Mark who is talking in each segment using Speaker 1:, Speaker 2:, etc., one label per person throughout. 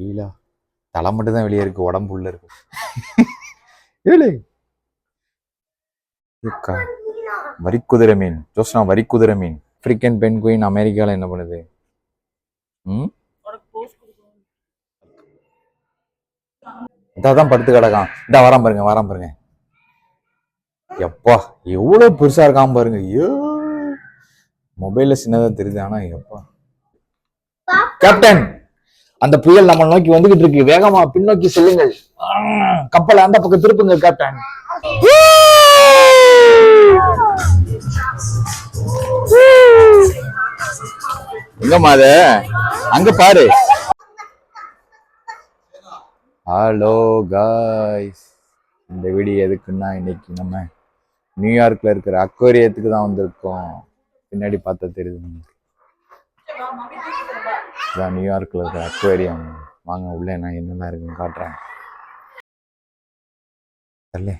Speaker 1: ஈலா தலை மட்டும் தான் வெளியே இருக்கு, உடம்பு உள்ள இருக்கு. ஏழு வரிக்குதிரை மீன். ஜோஸ்னா வரிக்குதிரை மீன். ஆப்பிரிக்கன் பென்குயின் அமெரிக்கால என்ன பண்ணுது? இதான் படுத்து கிடக்கான். இந்த வரான் பாருங்க. எப்பா எவ்வளவு பெருசா இருக்கான் பாருங்க. ஐயோ, மொபைல்ல சின்னதா தெரியுது, ஆனா எப்பா. கேப்டன், அந்த புயல் நம்ம நோக்கி வந்துகிட்டு இருக்கு, வேகமா பின்னோக்கி செல்லுங்கள். கப்பலை அந்த பக்கம் திருப்புங்க கேப்டன். எங்கம்மா அது? அங்க பாரு. ஹலோ காய்ஸ், இந்த வீடியோ எதுக்குன்னா, இன்னைக்கு நம்ம நியூயார்க்ல இருக்கிற அக்வேரியத்துக்கு தான் வந்திருக்கோம். பின்னாடி பார்த்தா தெரியுது, இதான் நியூயார்க்ல இருக்கிற அக்வேரியம். வாங்க உள்ள நான் என்னெல்லாம் இருக்குன்னு காட்டுறேன். தெரியல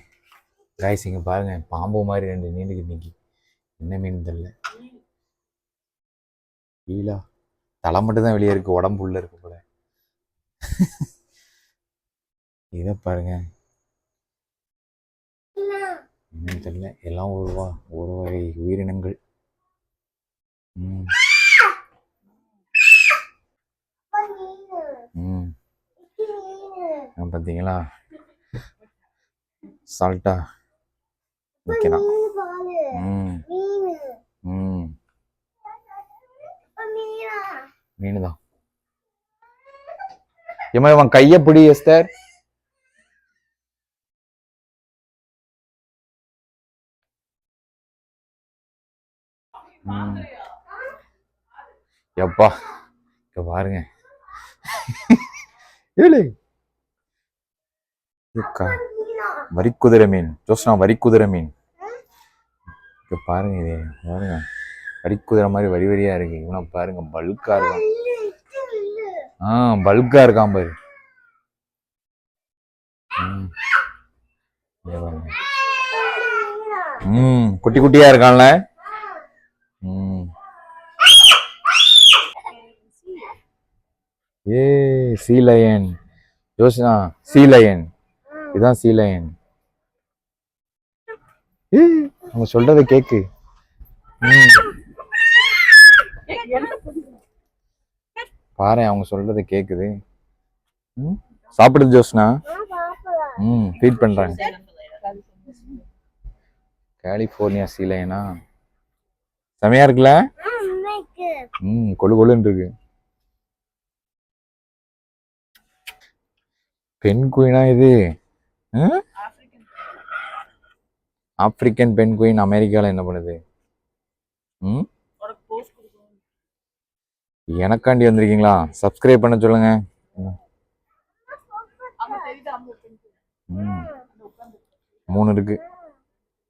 Speaker 1: காய்ஸ், இங்க பாருங்க, பாம்பு மாதிரி ரெண்டு நீண்டுக்கு இன்னைக்கு. என்ன மீன் தெரியல. ஈலா தலை மட்டும் தான் வெளியே இருக்கு, உடம்பு உள்ள இருக்கு போல. இதை பாருங்க, என்னன்னு தெரியல. எல்லாம் ஒரு வகை உயிரினங்கள். பார்த்தீங்களா, சால்ட்டா நிற்கிறான். மீனுதான். இவன் கைய பிடி எஸ்தர். எப்பா இங்க பாருங்க. வரிக்குதிரை மீன். ஜோஸ்னா வரிக்குதிரை மீன். இங்க பாருங்க, இது பாருங்க, வரிக்குதிரை மாதிரி வரி வரியா இருக்கு. இவனை பாருங்க, பல்கா இருக்கான். பல்கா இருக்கான் பாரு. குட்டி குட்டியா இருக்கான்ல. ஏ சீலயன். ஜோஸ்னா சீலயன், இதான் சீலயன். அவங்க சொல்றத கேக்கு. பாரு, அவங்க சொல்றத கேக்குது. சாப்பிடுது ஜோஸ்னா. ஃபீட் பண்றாங்க. கலிபோர்னியா சீலைனா செமையா இருக்குல்ல. கொழு கொழுன்னு இருக்கு. பென்குயினா இது? ஆப்பிரிக்கன் பென்குயின் அமெரிக்கால என்ன பண்ணுது? எனக்காண்டி வந்திருக்கீங்களா? சப்ஸ்கிரைப் பண்ண சொல்லுங்க. மூணு இருக்கு.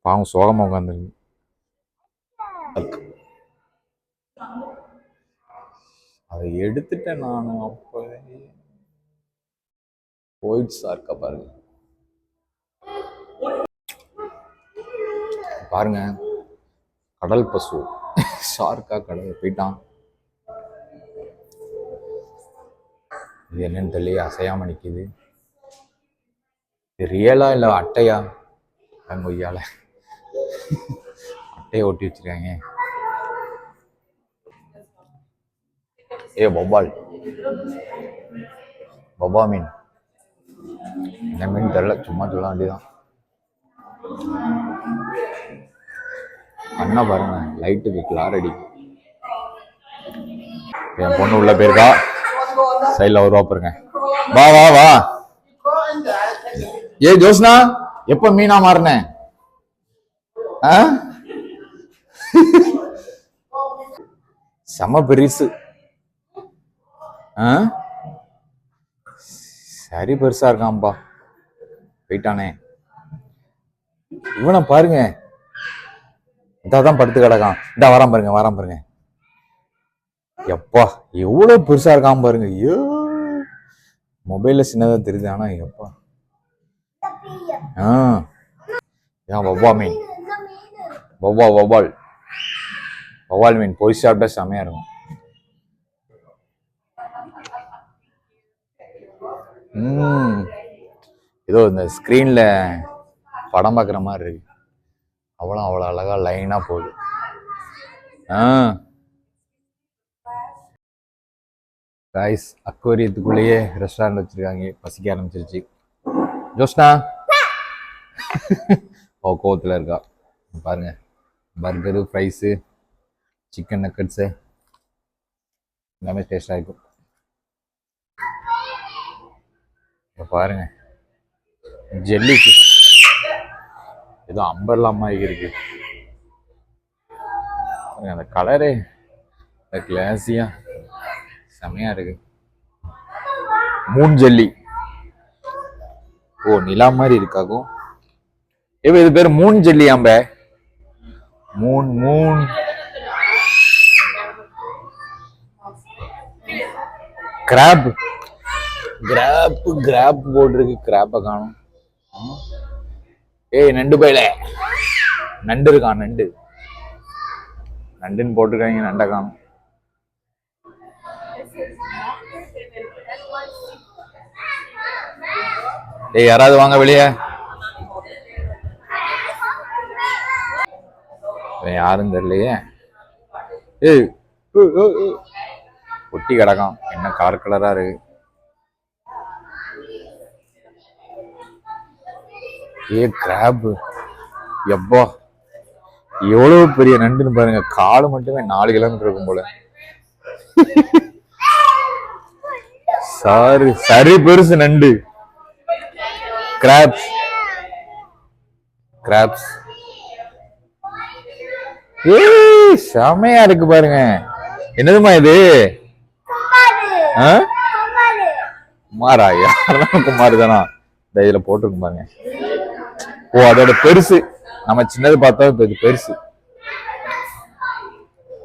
Speaker 1: பாவம் சோகமா உட்காந்துருக்கு. அதை எடுத்துட்டேன் நானும். அப்ப போயிடுச்சா இருக்கா பாருங்க. பாருங்க, கடல் பசு ஷார்க்கா கடல் போயிட்டான். இது என்னன்னு தெரியல, அசையாம நிக்குது. ரியலா இல்ல அட்டையா? கொய்யால அட்டையை ஒட்டி வச்சிருக்காங்க. பொபால், பொபா மீன். என்ன மீன் தெரியல, சும்மா சொல்ல வேண்டியதான். அண்ணா பாருங்க, லைட்டுக்கு கிளார் அடி. என் பொண்ணு உள்ள போயிருக்கா, சைட்ல ஒரு பாருங்க. வா வா வா. ஏ ஜோஸ்னா, எப்ப மீனா மாறின? செம பெருசு. சரி பெருசா இருக்கான்பா. போயிட்டானே. இவனை பாருங்க, இதான் படுத்து கிடக்கான். இந்த வரான் பாருங்க. எப்பா எவ்வளவு பெருசா இருக்கான் பாருங்க. ஐயோ, மொபைல்ல சின்னதா தெரியுது, ஆனா எப்பா. வவ்வா மீன். வவ்வால் மீன் பொரிச்சு சாப்பிட்டா செமையா இருக்கும். ஏதோ இந்த ஸ்கிரீன்ல படம் பார்க்குற மாதிரி இருக்கு. அவ்வளோ அழகா லைனா போகுது. காய்ஸ், அக்வேரியத்துக்குள்ளேயே ரெஸ்டாரண்ட் வச்சிருக்காங்க. பசிக்க ஆரம்பிச்சிருச்சு. ஜோஸ்னா கோவத்தில் இருக்கா பாருங்க. பர்கரு, ஃப்ரைஸு, சிக்கன் நக்கட்ஸு எல்லாமே டேஸ்டாக இருக்கும். இப்போ பாருங்க, ஜெல்லி ஃபிஷ் ஏதோ அம்பர்லா மாதிரி இருக்கு. அந்த கலரு கிளாஸியா செமையா இருக்கு. Moon jelly. ஓ, நிலா மாதிரி இருக்காகும். இது பேர் மூன் ஜெல்லி. ஆம்ப moon moon crab crab crab போட்டிருக்கு. கிராப்பை காணும். ஏய் நண்டு பையில நண்டு இருக்கான். நண்டுன்னு போட்டிருக்காங்க. நண்டை காணும். ஏய் யாராவது வாங்க வெளியே. யாரும் தெரியலையே. ஏய் ஒட்டி கிடக்கான். என்ன கலர் கலரா இருக்கு. கிராப் எப்பா எவ்வளவு பெரிய நண்டுன்னு பாருங்க. காலு மட்டுமே 4 கிலோமீட்டர் இருக்கும் போல. சரி பெருசு நண்டு. கிராப்ஸ் கிராப்ஸ் செமையா இருக்கு பாருங்க. என்னதுமா இது? குமாரா? யாரும் குமார் தானா? இதுல போட்டிருக்கு பாருங்க. ஓ, அதோட பெருசு. நம்ம சின்னது பார்த்தா இப்ப இது பெருசு.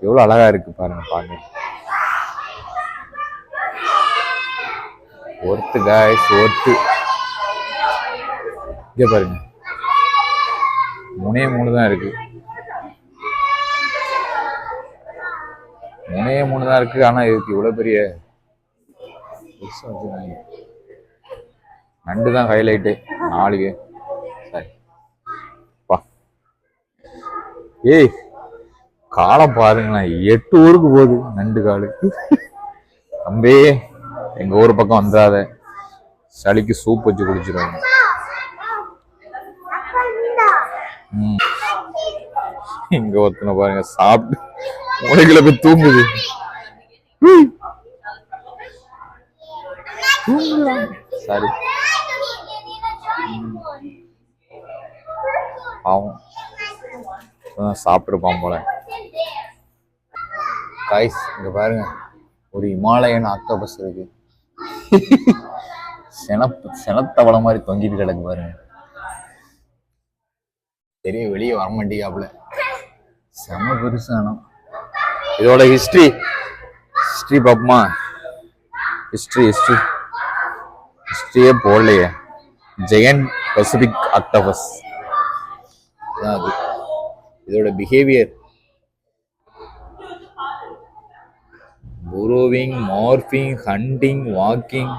Speaker 1: எவ்வளவு அழகா இருக்கு பாருங்க. பாருங்க, ஒர்த்து காய்ஸ், ஒர்த்து. இங்க பாருங்க, 3 தான் இருக்கு. 3 தான் இருக்கு. ஆனா இதுக்கு இவ்வளவு பெரிய நண்டு தான் ஹைலைட்டு. 4. சரி பா. ஏய் காலம் பாருங்களேன். 8 ஊருக்கு போகுது நண்டு காலு. தம்பி, எங்க ஊர் பக்கம் வந்துடாத. சளிக்கு சூப் வச்சு குடிச்சிருவாங்க. இங்க ஒருத்தனை பாருங்க, சாப்பிட்டு மூளைக்குள்ள போய் தூங்குது. சரி ஆகும், சாப்பிட்டுருப்பான் போல. காய்ஸ், இங்க பாருங்க, ஒரு இமாலயன் ஆக்டோபஸ் இருக்கு. செனத்தவள மாதிரி தொங்கிட்டு கிடக்கு பாருங்க. பெரிய வெளியே வர மாட்டேங்காப்புல. செம பெருசானா. இதோட ஹிஸ்டரி பாப்போமா? ஹிஸ்டரியே போடலையே. ஜெயண்ட் பசிபிக் ஆக்டோபஸ் அது. இதோட பிஹேவியர் புரோவிங், மார்பிங், ஹண்டிங், வாக்கிங்.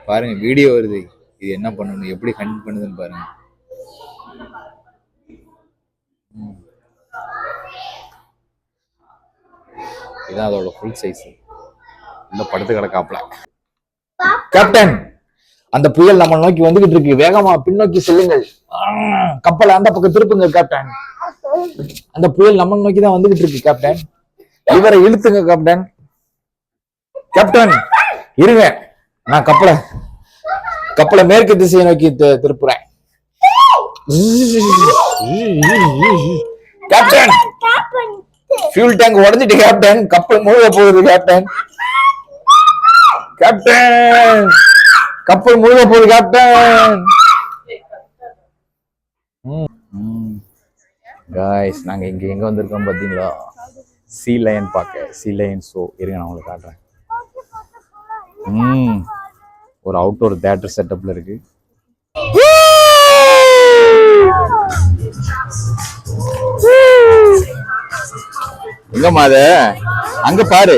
Speaker 1: பாருங்க, வீடியோ வருது. இது என்ன பண்ணணும், எப்படி ஹண்ட் பண்ணுதுன்னு பாருங்க. இதான் அதோட ஃபுல் சைஸ். இந்த படுத்து கிடக்காப்ல. கேப்டன், அந்த புயல் நம்ம நோக்கி வந்துகிட்டு இருக்கு. வேகமா பின்னோக்கி செல்லுங்கள். கப்பலை அந்த பக்கம் திருப்புங்க கேப்டன். அந்த புயல் நம்ம நோக்கி தான் வந்துகிட்டு இருக்கு கேப்டன். இவரை இழுத்துங்க கேப்டன். கேப்டன் இருங்க, நான் கப்பலை மேற்கு திசையை நோக்கி திருப்புறேன். கேப்டன், ஃபியூல் டேங்க் உடைஞ்சிட்டு கேப்டன். கப்பல் முழுக போகுது கேப்டன். கேப்டன், கப்பல் முழுக போகுது கேப்டன். காய்ஸ், நாங்க எங்க வந்திருக்கோம் பாத்தீங்களா? சீ லயன் பார்க்க. சீ லயன் ஷோ. இருங்க, நான் உங்களுக்கு காட்டுறேன். ஒரு அவுட்டோர் தியேட்டர் செட்டப்ல இருக்கு. எங்கம்மா அது? அங்க பாரு.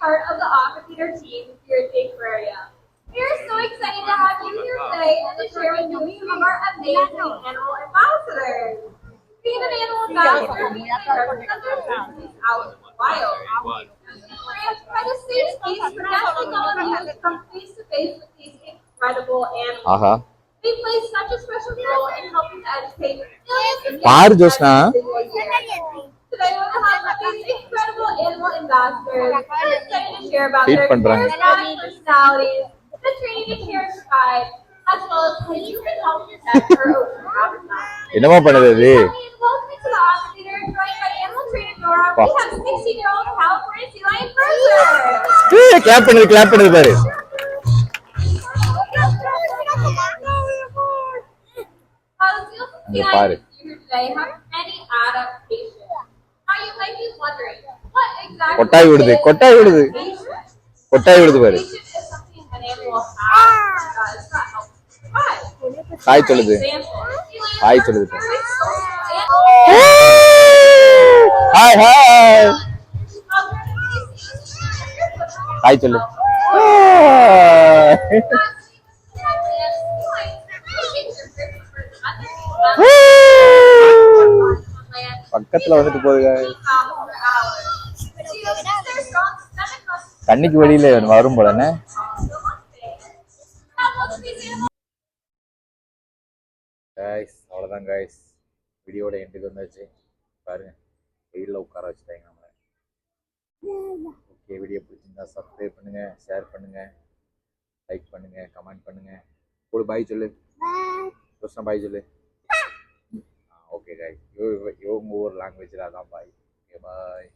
Speaker 2: part of the Aquatheater team here at the aquarium. We are so excited to have you here today and to share with you some of our amazing animal ambassadors. Being an animal ambassador means they represent their species out in the wild. They provide a safe space for guests and non-users to come face to face with these incredible animals.
Speaker 1: Aha
Speaker 2: They play such a special role in helping to educate millions of
Speaker 1: பாரு
Speaker 2: young
Speaker 1: Joshna
Speaker 2: Today we're going to have these incredible animal ambassadors. We're excited to share about
Speaker 1: Feed
Speaker 2: their
Speaker 1: பண்றாங்க.
Speaker 2: charismatic personalities, the training and care to provide, as well as how you can help protect our ocean habitat.
Speaker 1: என்னமா பண்ணுது அது
Speaker 2: Welcome to the Aqua Theater, joined by animal trainer Nora. We have 16-year-old California sea lion Berser.
Speaker 1: Clap பண்ணுது பாரு இங்க பாரு
Speaker 2: Today have many adaptations. Now you might be wondering, what exactly
Speaker 1: கொட்டாய் விடுது
Speaker 2: is
Speaker 1: கொட்டாய் விடுது
Speaker 2: adaptation?
Speaker 1: கொட்டாய் விடுது பாரு
Speaker 2: Adaptation is something an animal has that helps survive.
Speaker 1: Hi சொல்லுது
Speaker 2: Example,
Speaker 1: ஹாய் சொல்லுது பாரு
Speaker 2: very social animals.
Speaker 1: Hi hi hi சொல்லு பக்கத்துல வந்துட்டு போகுது தண்ணிக்கு வெளியில வரும் போல என்ன கைஸ் அவ்வளோதான் கைஸ் வீடியோட எண்டுக்கு வந்தாச்சு பாருங்க வெயிலில் உட்கார வச்சுட்டாங்க நம்மளை ஓகே வீடியோ பிடிச்சிருந்தா சப்ஸ்கிரைப் பண்ணுங்க ஷேர் பண்ணுங்க லைக் பண்ணுங்க கமெண்ட் பண்ணுங்க ஒரு பாய் சொல்லு கிருஷ்ணா பாய் சொல்லு ஓகே கைஸ் இவங்க ஒரு லாங்குவேஜில் அதான் பாய் ஓகே பாய்